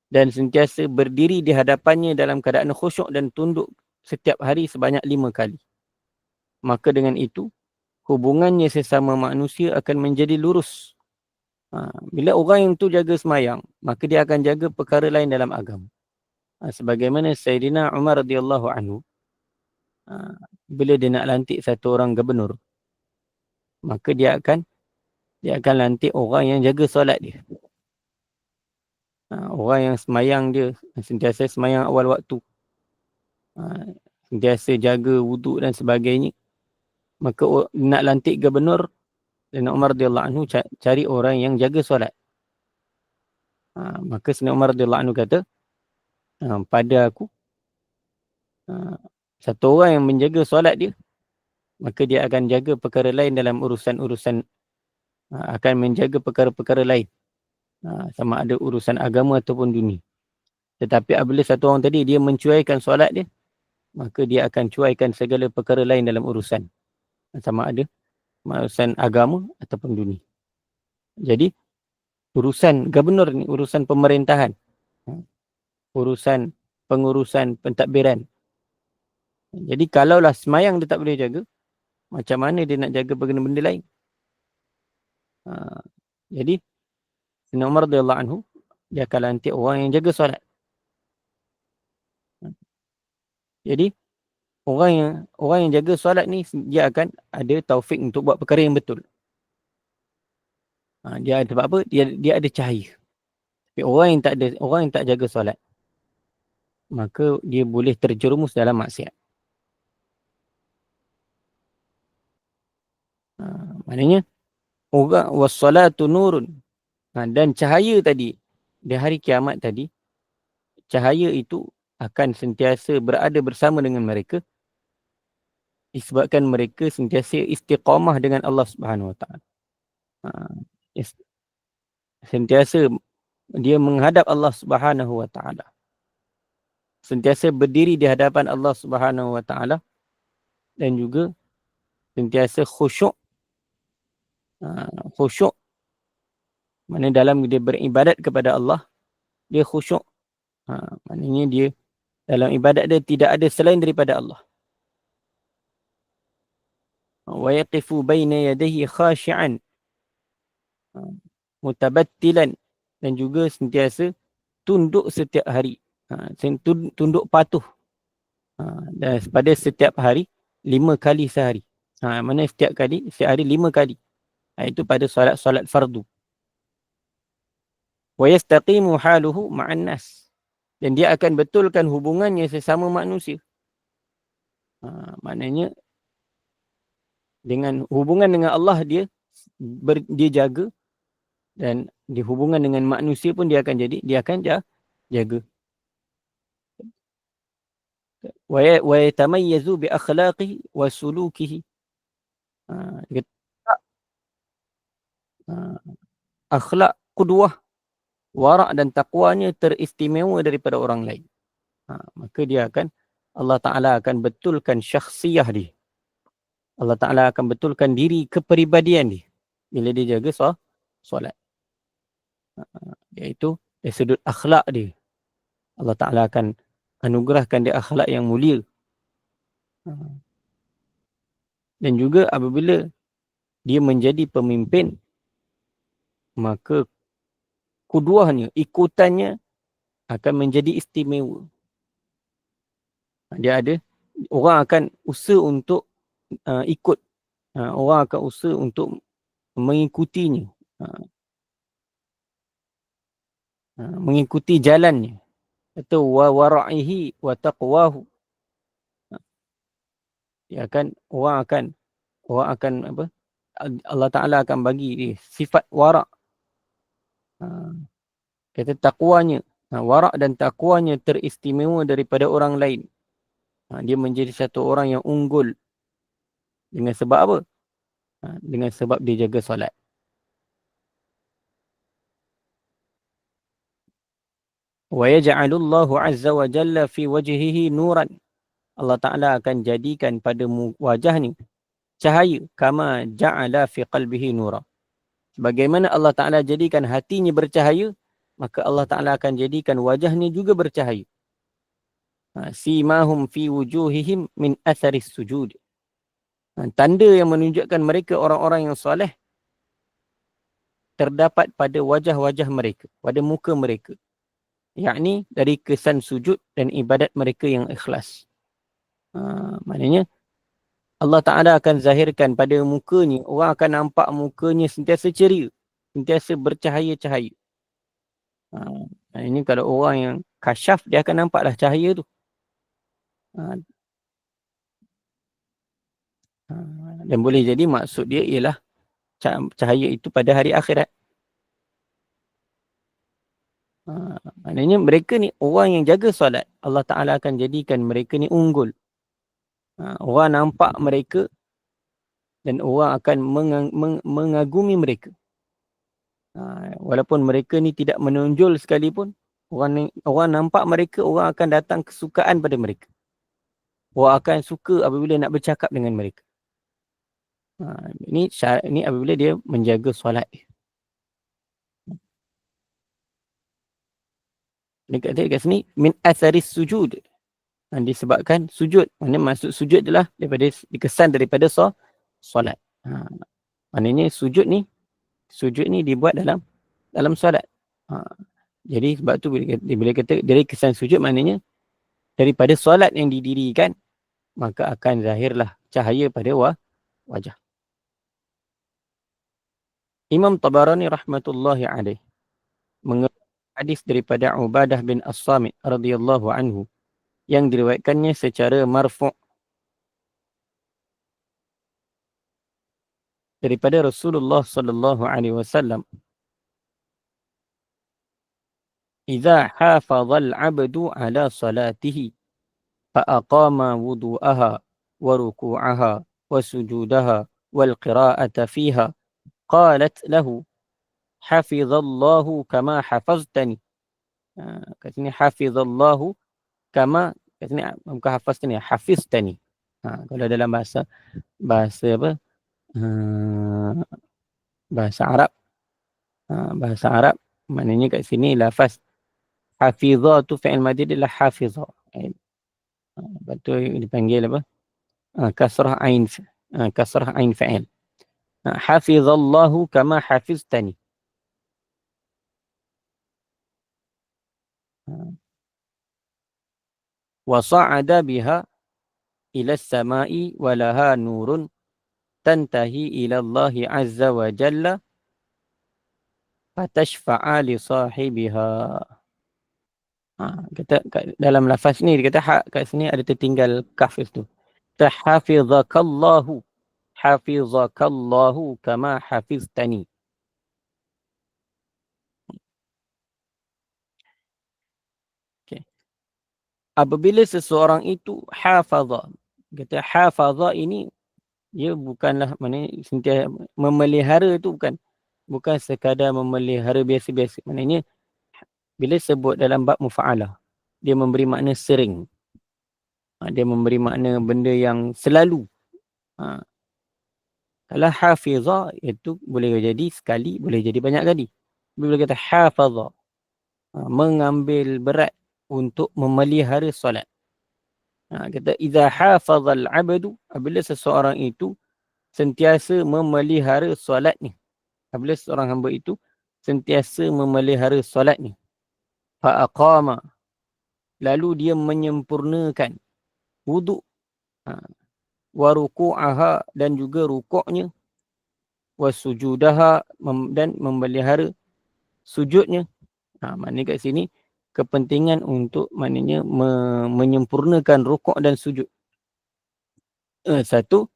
dan sentiasa berdiri di hadapannya dalam keadaan khusyuk dan tunduk setiap hari sebanyak 5 kali. Maka dengan itu, hubungannya sesama manusia akan menjadi lurus. Bila orang yang tu jaga semayang, maka dia akan jaga perkara lain dalam agama. Sebagaimana Sayyidina Umar radhiyallahu anhu, bila dia nak lantik satu orang gubernur, maka dia akan lantik orang yang jaga solat dia. Orang yang semayang dia, sentiasa semayang awal waktu, sentiasa jaga wuduk dan sebagainya, maka nak lantik gubernur, Sayyidina Umar radhiyallahu anhu cari orang yang jaga solat. Maka Sayyidina Umar radhiyallahu anhu kata, pada aku, satu orang yang menjaga solat dia, maka dia akan jaga perkara lain dalam urusan-urusan, akan menjaga perkara-perkara lain, sama ada urusan agama ataupun dunia. Tetapi apabila satu orang tadi dia mencuaikan solat dia, maka dia akan cuaikan segala perkara lain dalam urusan, sama ada urusan agama ataupun dunia. Jadi urusan gubernur ni urusan pemerintahan, urusan pengurusan pentadbiran. Jadi kalaulah semayang dia tak boleh jaga, macam mana dia nak jaga benda-benda lain? Jadi Sayyidina Umar radhiyallahu anhu, dia akan lantik orang yang jaga solat. Jadi orang yang jaga solat ni, dia akan ada taufik untuk buat perkara yang betul. Dia sebab apa? Dia ada cahaya. Tapi orang yang tak jaga solat, maka dia boleh terjerumus dalam maksiat. Maknanya orang wassalatu nurun. Dan cahaya tadi di hari kiamat tadi, cahaya itu akan sentiasa berada bersama dengan mereka disebabkan mereka sentiasa istiqamah dengan Allah Subhanahu Wa Taala. Sentiasa dia menghadap Allah Subhanahu Wa Taala. Sentiasa berdiri di hadapan Allah Subhanahu Wa Taala dan juga sentiasa khusyuk. Khusyuk mana dalam dia beribadat kepada Allah, dia khusyuk. Maknanya dia dalam ibadat dia tidak ada selain daripada Allah. Wa yaqifu baina yadayhi khashi'an mutabattilan, dan juga sentiasa tunduk setiap hari. Tunduk patuh. Dan pada setiap hari 5 kali sehari. Mana setiap hari 5 kali. Itu pada solat fardu. Wa yastaqimu haluhu ma'an nas, dan dia akan betulkan hubungannya sesama manusia. Maknanya dengan hubungan dengan Allah dia jaga, dan di hubungan dengan manusia pun dia akan jaga. Wa yatamayyazu bi akhlaqihi wa sulukihi. Akhlak qudwah, wara' dan taqwanya teristimewa daripada orang lain. Maka Allah Ta'ala akan betulkan syakhsiyah dia. Allah Ta'ala akan betulkan diri kepribadian dia bila dia jaga solat. Iaitu dari sudut akhlak dia. Allah Ta'ala akan anugerahkan dia akhlak yang mulia. Dan juga apabila dia menjadi pemimpin, maka kuduahnya, ikutannya akan menjadi istimewa. Orang akan usaha untuk ikut. Orang akan usaha untuk mengikutinya. Mengikuti jalannya. Atau wa wara'ihi wa taqwahu. Orang akan apa? Allah Ta'ala akan bagi dia sifat wara'. Kata takwanya. Wara' dan takwanya teristimewa daripada orang lain. Dia menjadi satu orang yang unggul. Dengan sebab apa? Dengan sebab dia jaga solat. Wa yaj'alullahu 'azza wa jalla fi wajhihi nuran. Allah Ta'ala akan jadikan pada wajahnya cahaya. Kama ja'ala fi qalbihi nura. Bagaimana Allah Ta'ala jadikan hatinya bercahaya, maka Allah Ta'ala akan jadikan wajahnya juga bercahaya. Simahum fi wujuhihim min atharis sujud. Tanda yang menunjukkan mereka orang-orang yang soleh terdapat pada wajah-wajah mereka, pada muka mereka. Yakni dari kesan sujud dan ibadat mereka yang ikhlas. Maknanya Allah Ta'ala akan zahirkan pada mukanya, orang akan nampak mukanya sentiasa ceria, sentiasa bercahaya-cahaya. Ini kalau orang yang kasyaf, dia akan nampaklah cahaya tu. Dan boleh jadi maksud dia ialah cahaya itu pada hari akhirat. Maknanya mereka ni orang yang jaga solat, Allah Ta'ala akan jadikan mereka ni unggul. Orang nampak mereka dan orang akan mengagumi mereka. Walaupun mereka ni tidak menonjol sekalipun, orang nampak mereka, orang akan datang kesukaan pada mereka. Orang akan suka apabila nak bercakap dengan mereka. Ini apabila dia menjaga solat. Dia kata kat sini, min atharis sujud. Disebabkan sujud. Maksudnya maksud sujud adalah dikesan daripada solat. Maknanya sujud ni dibuat dalam solat. Jadi sebab tu bila kata dari kesan sujud, maknanya daripada solat yang didirikan, maka akan zahirlah cahaya pada wajah. Imam Tabarani rahmatullahi alaih mengutip hadis daripada Ubadah bin As-Samit radhiyallahu anhu yang diriwayatkannya secara marfu'. daripada Rasulullah sallallahu alaihi wasallam, "Idza hafadhal 'abdu 'ala salatihi fa aqama wudu'aha wa ruku'aha wa sujudaha wal qira'ata fiha qalat lahu hafizallahu kama hafaztani." Kat sini hafizallahu kama, kat sini bukan hafaztani, hafiztani. Kalau dalam bahasa apa? Uh, bahasa Arab, bahasa Arab maknanya kat sini lafaz hafizah tu fi'il madhi dia adalah hafizah. Lepas tu dipanggil apa? Kasrah ain, kasrah ain fa'il. Hafizallahu kama hafiztani. Wa sa'ada biha ila as-sama'i wa laha nurun tantahi ila Allah azza wa jalla fatashfa'a li sahibiha. Kata dalam lafaz ni dia kata hak kat sini ada tertinggal kaf tu. Hafizakallahu, hafizakallahu kama hafiztani. Okay. Apabila seseorang itu hafaza, kata hafaza ini dia bukanlah maknanya sentiasa memelihara tu, bukan sekadar memelihara biasa-biasa. Maknanya bila sebut dalam bab mufa'alah, dia memberi makna sering. Dia memberi makna benda yang selalu. Kalau hafizah itu boleh jadi sekali, boleh jadi banyak kali. Bila kata hafazah, mengambil berat untuk memelihara solat. Kata idza hafazal abdu, apabila seseorang itu sentiasa memelihara solatnya. Apabila seorang hamba itu sentiasa memelihara solatnya. Fa aqama, lalu dia menyempurnakan wuduk, wa ruku'aha, dan juga rukuknya, wa sujudaha, dan memelihara sujudnya. Maknanya kat sini kepentingan untuk maknanya menyempurnakan rukuk dan sujud. Satu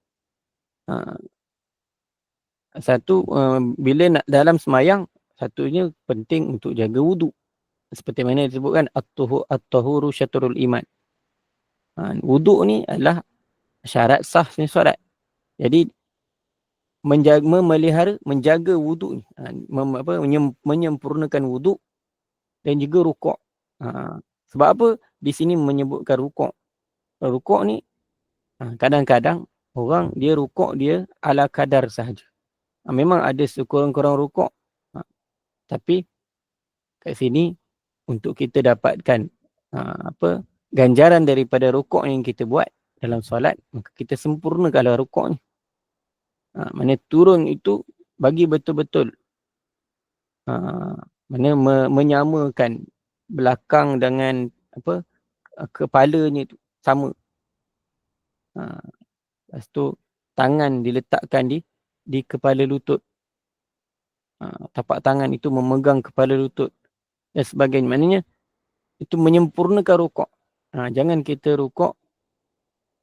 bila nak dalam semayang, satunya penting untuk jaga wuduk. Seperti mana disebutkan at-tahuru syatrul iman. Wuduk ni adalah syarat sahnya solat. Jadi menjaga wuduk ni, menyempurnakan wuduk dan juga rukuk. Sebab apa di sini menyebutkan rukuk? Rukuk ni kadang-kadang orang dia rukuk dia ala kadar sahaja. Memang ada sekurang-kurang rukuk, tapi kat sini untuk kita dapatkan ganjaran daripada rukuk yang kita buat dalam solat, maka kita sempurnakanlah rukuk ni. Mana turun itu bagi betul-betul menyamakan belakang dengan kepalanya itu sama. Lepas tu tangan diletakkan di kepala lutut. Tapak tangan itu memegang kepala lutut dan sebagainya. Maknanya itu menyempurnakan rukuk. Jangan kita rukuk.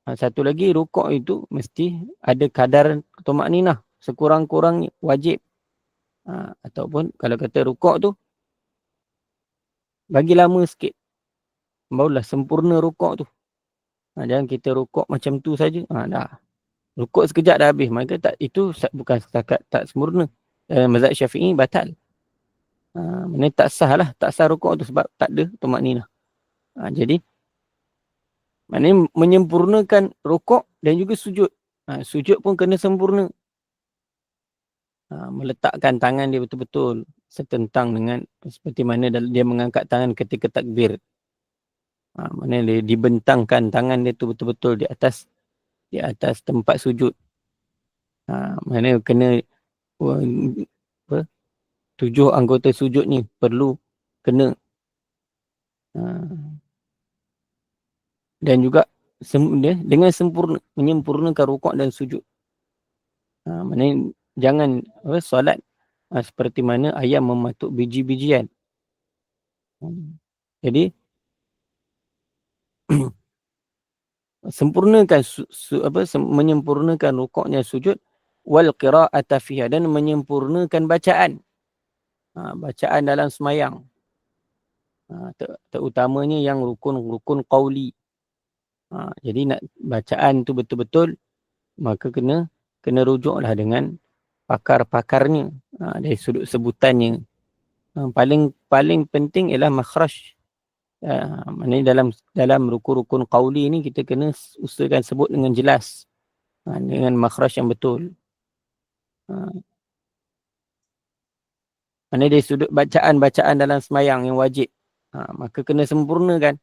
Satu lagi, rukuk itu mesti ada kadar tumakninah. Sekurang-kurangnya wajib. Ataupun kalau kata rukuk tu bagi lama sikit, barulah sempurna rukuk tu. Jangan kita rukuk macam tu saja. Dah. Rukuk sekejap dah habis. Maka itu bukan setakat tak sempurna. Mazhab Syafi'i batal. Maknanya tak sah lah. Tak sah rukuk tu sebab tak ada tumakninah. Jadi maknanya menyempurnakan rukuk dan juga sujud. Sujud pun kena sempurna. Meletakkan tangan dia betul-betul setentang dengan seperti mana dia mengangkat tangan ketika takbir. Maknanya dia dibentangkan tangan dia tu betul-betul di atas tempat sujud. Maknanya kena 7 anggota sujud ni perlu kena. Dan juga dengan sempurna, menyempurnakan rukuk dan sujud. Maknanya jangan solat seperti mana ayam mematuk biji-bijian. Jadi sempurnakan menyempurnakan rukuk dan sujud wal qira'ata fiha, dan menyempurnakan bacaan. Bacaan dalam semayang. Terutamanya yang rukun-rukun qauli. Jadi nak bacaan tu betul-betul, maka kena rujuklah dengan pakar-pakarnya, dari sudut sebutannya. Paling penting ialah makhraj. Maknanya dalam rukun-rukun qauli ni kita kena usahakan sebut dengan jelas, dengan makhraj yang betul. Maknanya dari sudut bacaan dalam semayang yang wajib, maka kena sempurnakan.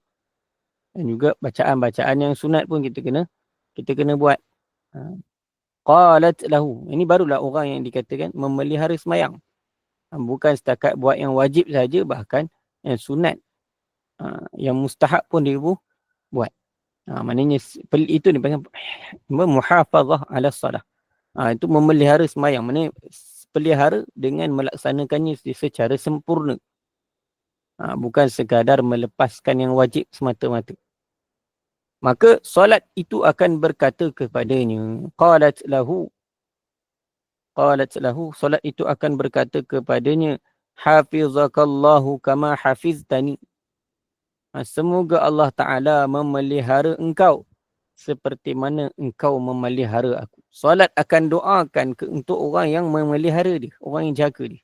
Dan juga bacaan-bacaan yang sunat pun kita kena buat. Qalat lahu, ini barulah orang yang dikatakan memelihara semayang. Bukan setakat buat yang wajib saja, bahkan yang sunat, yang mustahab pun dia buat. Maknanya itu dipanggil muhafazah ala salah. Itu memelihara semayang. Maknanya pelihara dengan melaksanakannya secara sempurna. Bukan sekadar melepaskan yang wajib semata-mata. Maka solat itu akan berkata kepadanya, qalat lahu, solat itu akan berkata kepadanya, hafizakallahu kama hafiztani. Semoga Allah Ta'ala memelihara engkau seperti mana engkau memelihara aku. Solat akan doakan untuk orang yang memelihara dia, orang yang jaga dia.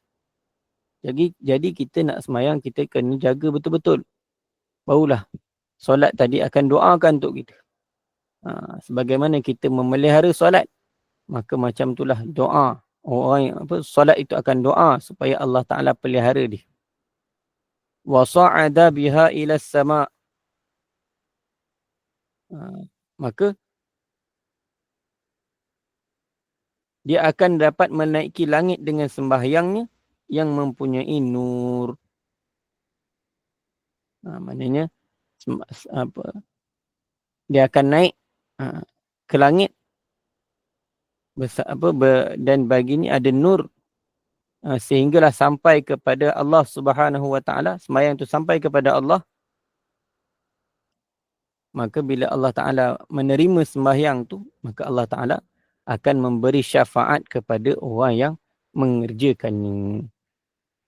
Jadi kita nak semayang, kita kena jaga betul-betul. Barulah solat tadi akan doakan untuk kita. Sebagaimana kita memelihara solat, maka macam itulah doa. Orang yang solat itu akan doa supaya Allah Ta'ala pelihara dia. Wa sa'ada biha ila sama'. Maka dia akan dapat menaiki langit dengan sembahyangnya yang mempunyai nur. Maknanya dia akan naik ke langit dan baginya ada nur, sehinggalah sampai kepada Allah Subhanahu Wa Taala. Sembahyang itu sampai kepada Allah. Maka bila Allah Ta'ala menerima sembahyang tu, maka Allah Ta'ala akan memberi syafaat kepada orang yang mengerjakannya.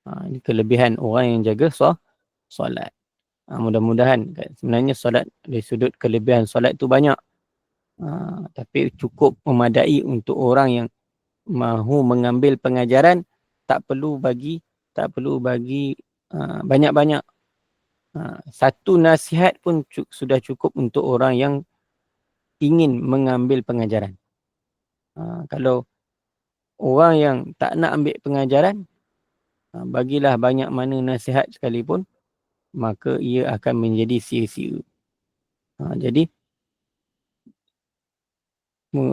Ini kelebihan orang yang jaga solat. Mudah-mudahan, sebenarnya solat, dari sudut kelebihan solat tu banyak. Tapi cukup memadai untuk orang yang mahu mengambil pengajaran. Tak perlu bagi banyak-banyak. Satu nasihat pun sudah cukup untuk orang yang ingin mengambil pengajaran. Kalau orang yang tak nak ambil pengajaran, bagilah banyak mana nasihat sekalipun, maka ia akan menjadi sia-sia. Jadi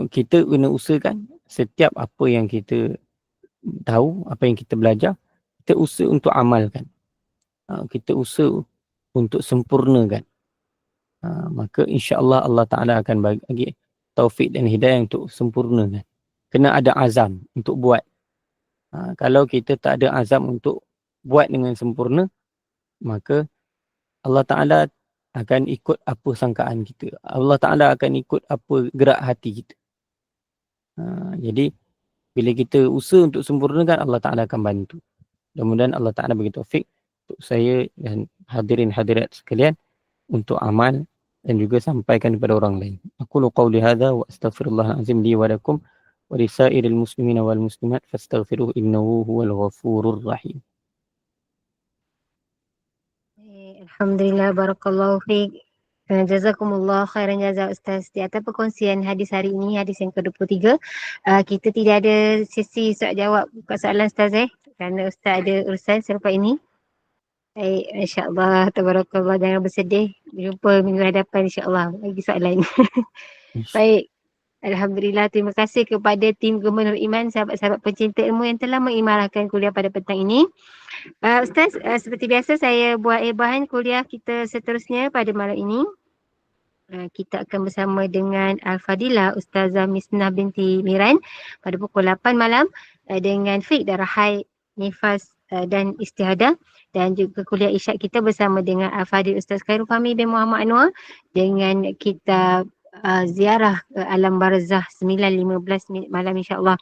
kita kena usahakan setiap apa yang kita tahu, apa yang kita belajar, kita usaha untuk amalkan. Kita usaha untuk sempurnakan. Maka insya-Allah Allah Ta'ala akan bagi taufik dan hidayah untuk sempurnakan. Kena ada azam untuk buat. Kalau kita tak ada azam untuk buat dengan sempurna, maka Allah Ta'ala akan ikut apa sangkaan kita. Allah Ta'ala akan ikut apa gerak hati kita. Jadi bila kita usaha untuk sempurnakan, Allah Ta'ala akan bantu. Mudah-mudahan Allah Ta'ala bagi taufik untuk saya dan hadirin hadirat sekalian untuk amal dan juga sampaikan kepada orang lain. Aqulu qawli hadha wa astaghfirullahal azim li wa lakum wa lisairil muslimina wal muslimat fastaghfiruhu innahu huwal ghafurur rahim. Alhamdulillah, barakallahu fiik. Jazakumullah khairan jaza Ustaz. Di atas perkongsian hadis hari ini, hadis yang ke-23, kita tidak ada sesi soal jawab buka soalan Ustaz kerana Ustaz ada urusan selepas ini. Baik, insya-Allah, tabarakallah, jangan bersedih. Jumpa minggu hadapan insya-Allah bagi soalan. Baik. Alhamdulillah, terima kasih kepada tim Gubernur Iman, sahabat-sahabat pencinta ilmu yang telah mengimarahkan kuliah pada petang ini. Ustaz, seperti biasa saya buat bahan kuliah kita seterusnya pada malam ini. Kita akan bersama dengan Al-Fadilah Ustazah Misnah binti Miran pada pukul 8 malam dengan fiqh darah haid, nifas dan istihadah, dan juga kuliah isyak kita bersama dengan Al-Fadil Ustaz Khairul Fahmi bin Muhammad Anwar dengan kitab ziarah ke alam barzah 9.15 malam insya-Allah.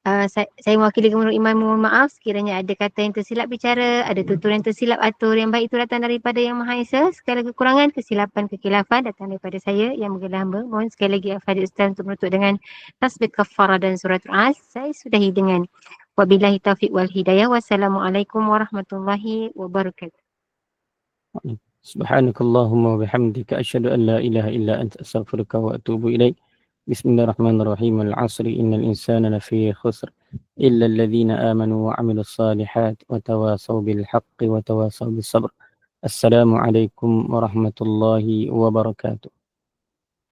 Saya mewakili Gemuruh Iman mohon maaf sekiranya ada kata yang tersilap bicara, ada tutur yang tersilap atur, yang baik itu datang daripada Yang Maha Esa. Segala kekurangan, kesilapan, kekilafan datang daripada saya yang menggila hamba. Mohon sekali lagi Al-Fadhil Ustaz untuk menutup dengan tasbih kafarah dan surat As. Saya sudahi dengan wabillahi taufiq wal hidayah. Wassalamualaikum warahmatullahi wabarakatuh. Subhanakallahumma wa bihamdika asyhadu an la ilaha illa anta astaghfiruka wa atubu ilaik. Bismillahirrahmanirrahim. Al-'asri innal insana lafi khusr illa alladhina amanu wa 'amilus salihat wa tawasaw bil haqqi wa tawasaw bis sabr. Assalamualaikum warahmatullahi wabarakatuh.